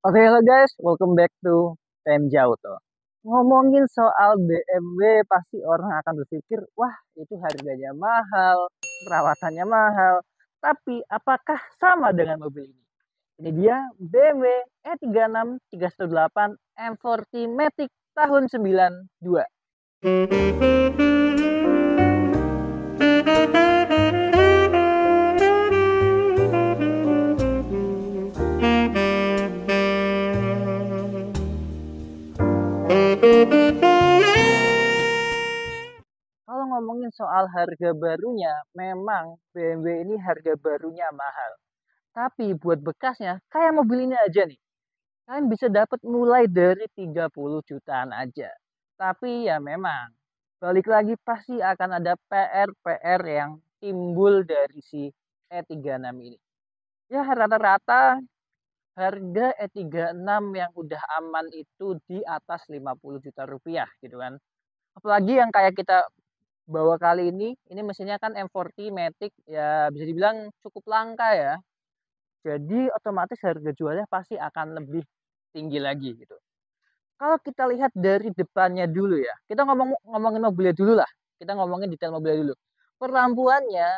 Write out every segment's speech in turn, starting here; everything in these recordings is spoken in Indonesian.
Oke, halo guys, welcome back to TMJ Auto. Ngomongin soal BMW, pasti orang akan berpikir, wah itu harganya mahal, perawatannya mahal. Tapi apakah sama dengan mobil ini? Ini dia BMW E36 318 M40 Matic tahun 92. Kalau ngomongin soal harga barunya, memang BMW ini harga barunya mahal. Tapi buat bekasnya, kayak mobil ini aja nih. Kalian bisa dapat mulai dari 30 jutaan aja. Tapi ya memang, balik lagi pasti akan ada PR-PR yang timbul dari si E36 ini. Ya rata-rata harga E36 yang udah aman itu di atas 50 juta rupiah gitu kan. Apalagi yang kayak kita bawa kali ini mesinnya kan M40 Matic, ya bisa dibilang cukup langka ya. Jadi otomatis harga jualnya pasti akan lebih tinggi lagi gitu. Kalau kita lihat dari depannya dulu ya, kita ngomongin mobilnya dulu lah. Kita ngomongin detail mobilnya dulu. Perlampuannya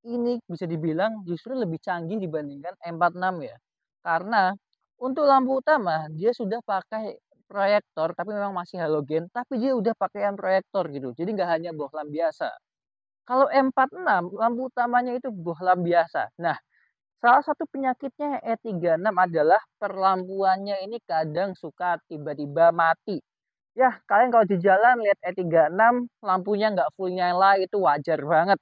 ini bisa dibilang justru lebih canggih dibandingkan M46 ya. Karena untuk lampu utama dia sudah pakai proyektor tapi memang masih halogen, tapi dia udah pakaian proyektor gitu. Jadi nggak hanya bohlam biasa. Kalau M46 lampu utamanya itu bohlam biasa. Nah, salah satu penyakitnya E36 adalah perlampuannya ini kadang suka tiba-tiba mati. Ya, kalian kalau di jalan lihat E36 lampunya nggak full nyala itu wajar banget.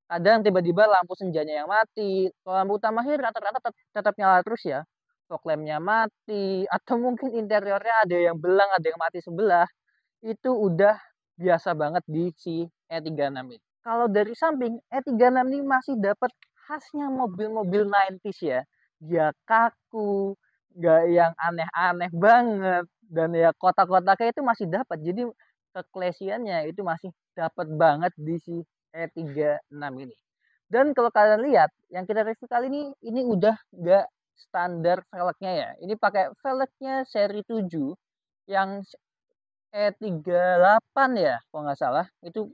Kadang tiba-tiba lampu senjanya yang mati. Kalau lampu utama sih rata-rata tetap nyala terus ya. Fog lampnya mati atau mungkin interiornya ada yang belang, ada yang mati sebelah. Itu udah biasa banget di si E36 ini. Kalau dari samping E36 ini masih dapat khasnya mobil-mobil 90s ya. Dia kaku, nggak yang aneh-aneh banget, dan ya kotak-kotaknya itu masih dapat. Jadi keklasiannya itu masih dapat banget di si E36 ini. Dan kalau kalian lihat, yang kita review kali ini udah nggak standar velgnya ya. Ini pakai velgnya seri 7 yang E38 ya, kalau nggak salah. Itu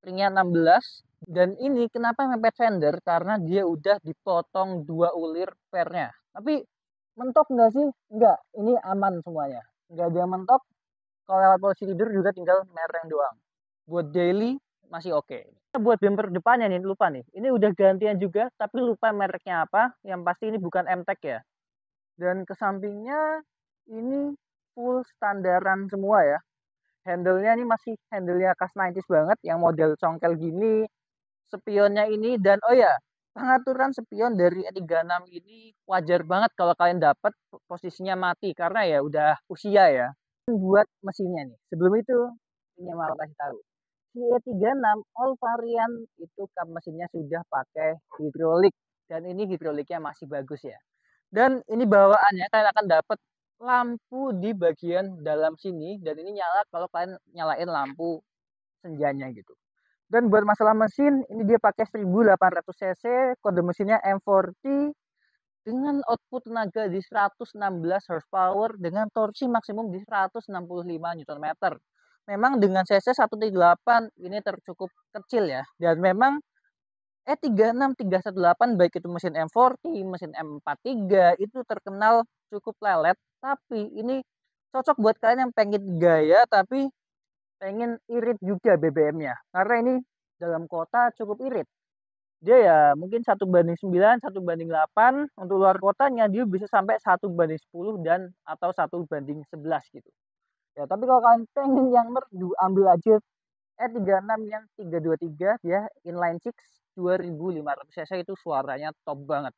ringnya 16. Dan ini kenapa mepet fender? Karena dia udah dipotong dua ulir pernya. Tapi mentok nggak sih? Nggak. Ini aman semuanya. Nggak ada yang mentok. Kalau lewat posisi tidur juga tinggal mereng doang. Buat daily masih oke. Buat bumper depannya nih, lupa nih. Ini udah gantian juga, tapi lupa mereknya apa. Yang pasti ini bukan MTEK ya. Dan ke sampingnya ini full standaran semua ya. Handle-nya ini masih handle-nya khas 90s banget, yang model congkel gini. Spionnya ini, dan oh ya, pengaturan spion dari E36 ini wajar banget kalau kalian dapat posisinya mati karena ya udah usia ya. Buat mesinnya nih, sebelum itu ini mau kasih tahu. Si E36 all varian itu kap mesinnya sudah pakai hidrolik, dan ini hidroliknya masih bagus ya. Dan ini bawaannya kalian akan dapat lampu di bagian dalam sini, dan ini nyala kalau kalian nyalain lampu senjanya gitu. Dan buat masalah mesin, ini dia pakai 1800 cc, kode mesinnya M40 dengan output tenaga di 116 horsepower dengan torsi maksimum di 165 Nm. Memang dengan cc 1.8 ini tercukup kecil ya. Dan memang E36 318 baik itu mesin M40, mesin M43 itu terkenal cukup lelet, tapi ini cocok buat kalian yang pengen gaya tapi pengen irit juga BBM-nya. Karena ini dalam kota cukup irit. Dia ya mungkin 1:9, 1:8. Untuk luar kotanya dia bisa sampai 1:10 dan atau 1:11 gitu. Ya, tapi kalau kalian pengen yang merdu, ambil aja E36 yang 323 ya, inline six 2500 cc, itu suaranya top banget.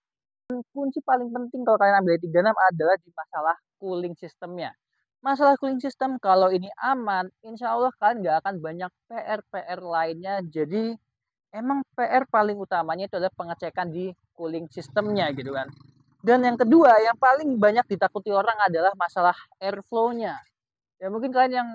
Dan kunci paling penting kalau kalian ambil E36 adalah di masalah cooling systemnya. Masalah cooling system kalau ini aman, insya Allah kalian nggak akan banyak PR-PR lainnya. Jadi emang PR paling utamanya itu adalah pengecekan di cooling systemnya gitu kan. Dan yang kedua, yang paling banyak ditakuti orang adalah masalah airflow-nya. Ya mungkin kalian yang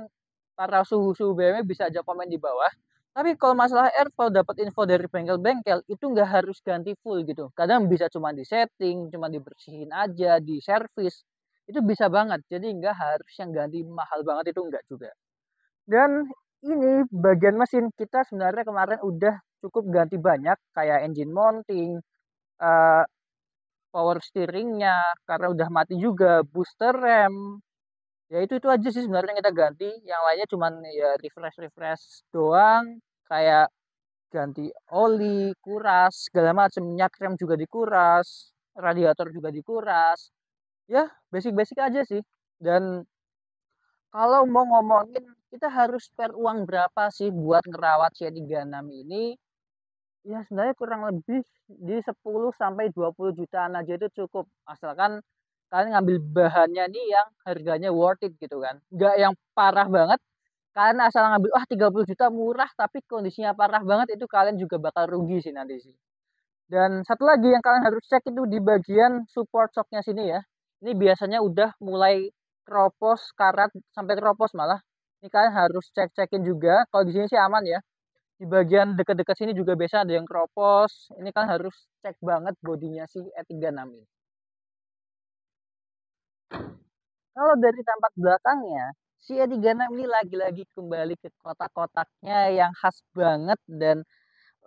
para suhu-suhu BMW bisa aja komen di bawah. Tapi kalau masalah airflow dapat info dari bengkel-bengkel itu nggak harus ganti full gitu. Kadang bisa cuma di setting, cuma dibersihin aja, di servis. itu bisa banget. Jadi nggak harus yang ganti mahal banget, itu enggak juga. Dan ini bagian mesin kita sebenarnya kemarin udah cukup ganti banyak kayak engine mounting, eee, power steeringnya karena udah mati juga, booster rem, ya itu aja sih sebenarnya yang kita ganti, yang lainnya cuman ya refresh-refresh doang, kayak ganti oli, kuras, segala macam, minyak rem juga dikuras, radiator juga dikuras, ya basic-basic aja sih. Dan kalau mau ngomongin kita harus spare uang berapa sih buat ngerawat C36 ini, ya sebenarnya kurang lebih di 10 sampai 20 jutaan aja itu cukup. Asalkan kalian ngambil bahannya nih yang harganya worth it gitu kan. Nggak yang parah banget, kalian asal ngambil, wah 30 juta murah tapi kondisinya parah banget, itu kalian juga bakal rugi sih nanti sih. Dan satu lagi yang kalian harus cek itu di bagian support shocknya sini ya. Ini biasanya udah mulai keropos, karat, sampai keropos malah. Ini kalian harus cek-cekin juga. Kalau di sini sih aman ya. Di bagian dekat-dekat sini juga biasa ada yang keropos. Ini kan harus cek banget bodinya si E36 ini. Kalau dari tampak belakangnya, si E36 ini lagi-lagi kembali ke kotak-kotaknya yang khas banget, dan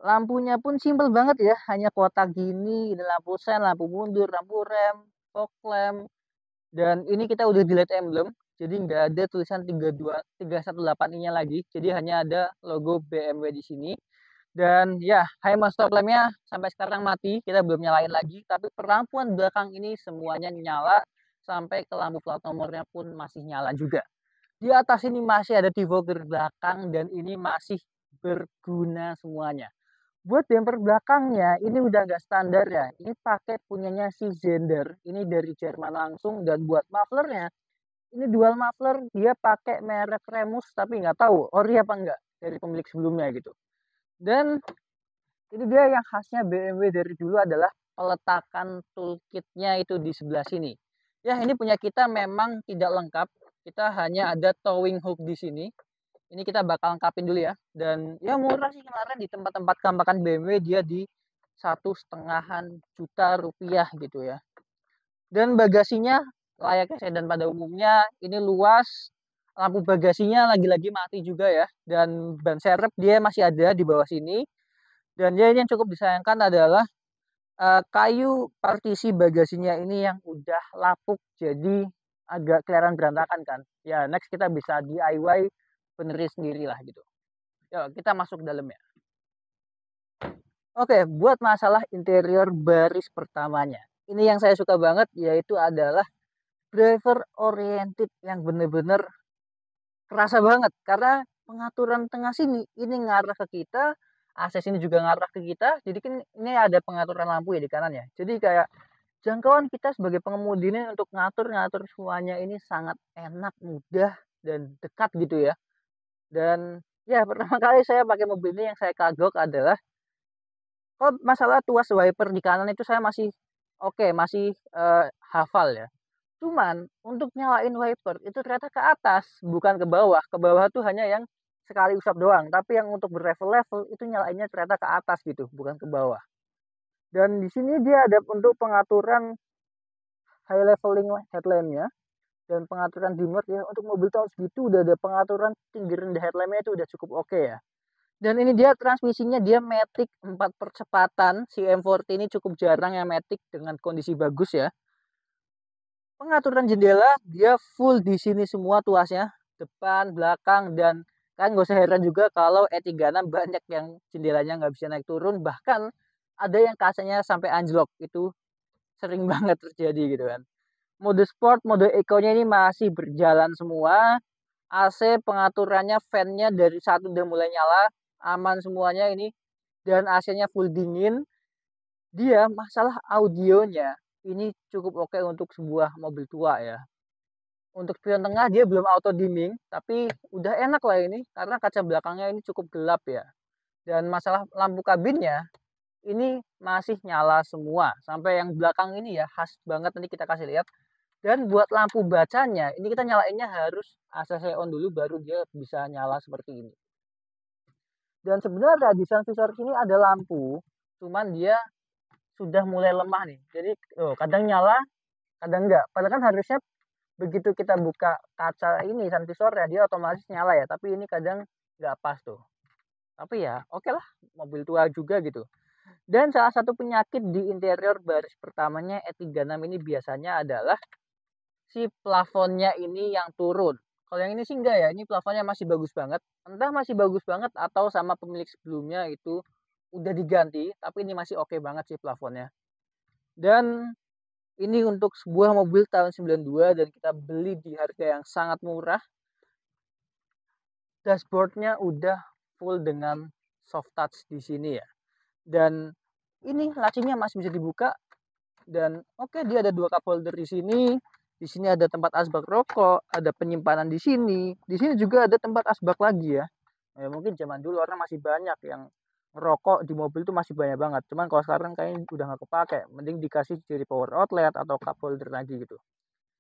lampunya pun simpel banget ya, hanya kotak gini, ada lampu sen, lampu mundur, lampu rem, fog lamp, dan ini kita udah delete emblem, jadi nggak ada tulisan 318i-nya lagi, jadi hanya ada logo BMW di sini. Dan ya, Hyman stop lampnya sampai sekarang mati, kita belum nyalain lagi, tapi perlampuan belakang ini semuanya nyala, sampai ke lampu plat nomornya pun masih nyala juga. Di atas ini masih ada defogger belakang, dan ini masih berguna semuanya. Buat bumper belakangnya, ini udah nggak standar ya. Ini pakai punyanya si Zender. Ini dari Jerman langsung. Dan buat mufflernya, ini dual muffler. Dia pakai merek Remus, tapi nggak tahu ori apa enggak dari pemilik sebelumnya gitu. Dan ini dia yang khasnya BMW dari dulu adalah peletakan toolkitnya itu di sebelah sini. Ya, ini punya kita memang tidak lengkap. Kita hanya ada towing hook di sini. Ini kita bakal lengkapin dulu ya. Dan ya murah sih, kemarin di tempat-tempat kampakan BMW dia di 1,5 juta rupiah gitu ya. Dan bagasinya layaknya sedan pada umumnya, ini luas. Lampu bagasinya lagi-lagi mati juga ya. Dan ban serep dia masih ada di bawah sini. Dan ya ini yang cukup disayangkan adalah kayu partisi bagasinya ini yang udah lapuk, jadi agak kelihatan berantakan kan. Ya next kita bisa DIY, benerin sendiri lah gitu. Yuk kita masuk ke dalam ya. Oke, buat masalah interior baris pertamanya, ini yang saya suka banget yaitu adalah driver oriented yang bener-bener kerasa banget, karena pengaturan tengah sini ini ngarah ke kita, AC sini juga ngarah ke kita, jadi kan ini ada pengaturan lampu ya di kanan ya. Jadi kayak jangkauan kita sebagai pengemudi ini untuk ngatur-ngatur semuanya ini sangat enak, mudah, dan dekat gitu ya. Dan ya pertama kali saya pakai mobil ini yang saya kagok adalah, oh masalah tuas wiper di kanan itu saya masih oke, masih hafal ya. Cuman untuk nyalain wiper itu ternyata ke atas, bukan ke bawah. Ke bawah tuh hanya yang sekali usap doang, tapi yang untuk berlevel-level itu nyalainnya ternyata ke atas gitu, bukan ke bawah. Dan di sini dia ada untuk pengaturan high leveling headlampnya dan pengaturan dimmer ya. Untuk mobil tahun segitu udah ada pengaturan tinggi rendah headlampnya itu udah cukup oke ya. Dan ini dia transmisinya, dia matic 4 percepatan. Si M40 ini cukup jarang yang matic dengan kondisi bagus ya. Pengaturan jendela dia full di sini semua tuasnya, depan, belakang, dan kan gak usah heran juga kalau E36 banyak yang jendelanya nggak bisa naik turun, bahkan ada yang kacanya sampai anjlok, itu sering banget terjadi gitu kan. Mode sport, mode eco-nya ini masih berjalan semua. AC pengaturannya, fan-nya dari satu udah mulai nyala, aman semuanya ini, dan AC-nya full dingin. Dia masalah audionya ini cukup oke untuk sebuah mobil tua ya. Untuk spion tengah dia belum auto dimming, tapi udah enak lah ini karena kaca belakangnya ini cukup gelap ya. Dan masalah lampu kabinnya ini masih nyala semua. Sampai yang belakang ini ya khas banget, nanti kita kasih lihat. Dan buat lampu bacanya, ini kita nyalainnya harus ACC on dulu baru dia bisa nyala seperti ini. Dan sebenarnya di sensor sini ada lampu, cuman dia sudah mulai lemah nih. Jadi kadang nyala, kadang enggak. Padahal kan harusnya begitu kita buka kaca ini sun visornya dia otomatis nyala ya, tapi ini kadang nggak pas tuh. Tapi ya oke lah, mobil tua juga gitu. Dan salah satu penyakit di interior baris pertamanya E36 ini biasanya adalah si plafonnya ini yang turun. Kalau yang ini sih enggak ya, ini plafonnya masih bagus banget. Entah masih bagus banget atau sama pemilik sebelumnya itu udah diganti, tapi ini masih oke banget sih plafonnya. Dan ini untuk sebuah mobil tahun 92 dan kita beli di harga yang sangat murah. Dashboardnya udah full dengan soft touch di sini ya. Dan ini lacinya masih bisa dibuka dan oke dia ada 2 cup holder di sini. Di sini ada tempat asbak rokok, ada penyimpanan di sini. Di sini juga ada tempat asbak lagi ya. Ya mungkin zaman dulu orang masih banyak yang ngerokok di mobil tuh masih banyak banget. Cuman kalau sekarang kayaknya udah nggak kepake. Mending dikasih jadi power outlet atau cup holder lagi gitu.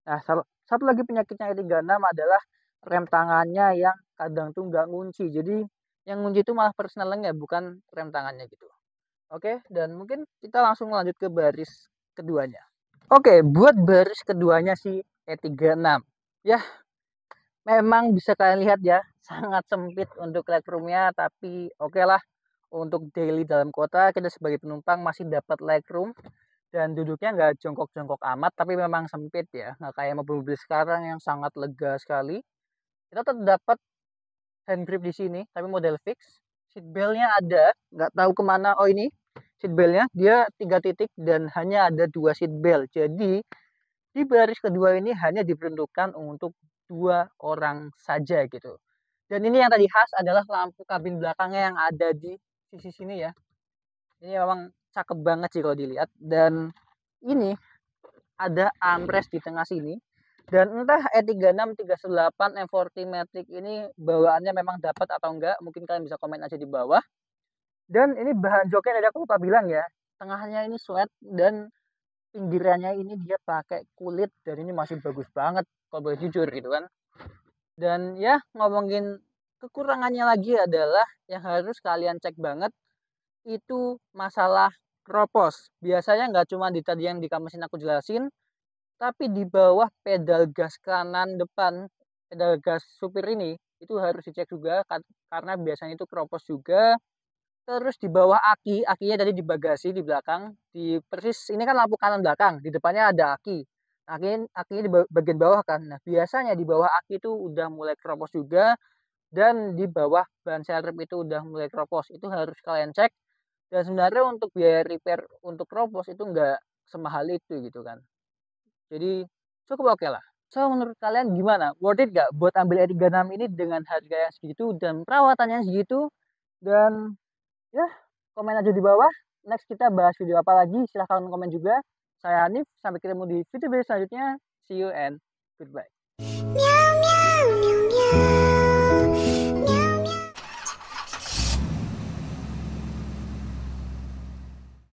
Nah, satu lagi penyakitnya E36 adalah rem tangannya yang kadang tuh nggak ngunci. Jadi yang ngunci itu malah persnelengnya, bukan rem tangannya gitu. Oke, dan mungkin kita langsung lanjut ke baris keduanya. Oke, buat baris keduanya si E36. Ya, memang bisa kalian lihat ya, sangat sempit untuk legroomnya, tapi oke lah. Untuk daily dalam kota, kita sebagai penumpang masih dapat legroom. Dan duduknya nggak jongkok-jongkok amat, tapi memang sempit ya. Nggak kayak mobil-mobil sekarang yang sangat lega sekali. Kita tetap dapat hand grip di sini, tapi model fix. Seat beltnya ada, nggak tahu kemana. Oh ini seat beltnya, dia 3 titik dan hanya ada 2 seat belt. Jadi di baris kedua ini hanya diperuntukkan untuk 2 orang saja gitu. Dan ini yang tadi khas adalah lampu kabin belakangnya yang ada di sisi sini ya. Ini memang cakep banget sih kalau dilihat. Dan ini ada armrest di tengah sini. Dan entah E36, 318, M40 Matic ini bawaannya memang dapat atau enggak. Mungkin kalian bisa komen aja di bawah. Dan ini bahan joknya tadi aku lupa bilang ya. Tengahnya ini sweat dan pinggirannya ini dia pakai kulit. Dan ini masih bagus banget kalau boleh jujur gitu kan. Dan ya ngomongin kekurangannya lagi adalah yang harus kalian cek banget itu masalah kropos. Biasanya nggak cuma di tadi yang di mesin aku jelasin, tapi di bawah pedal gas kanan depan, pedal gas supir ini, itu harus dicek juga karena biasanya itu kropos juga. Terus di bawah akinya tadi di bagasi di belakang, di persis ini kan lampu kanan belakang, di depannya ada aki. Akinya di bagian bawah kan. Nah, biasanya di bawah aki itu udah mulai kropos juga dan di bawah ban serep itu udah mulai kropos. Itu harus kalian cek. Dan sebenarnya untuk biaya repair untuk kropos itu nggak semahal itu gitu kan. Jadi cukup oke lah. So menurut kalian gimana? Worth it gak buat ambil E36 ini dengan harga yang segitu dan perawatannya segitu? Dan ya komen aja di bawah. Next kita bahas video apa lagi? Silahkan komen juga. Saya Hanif, sampai ketemu di video selanjutnya. See you and goodbye.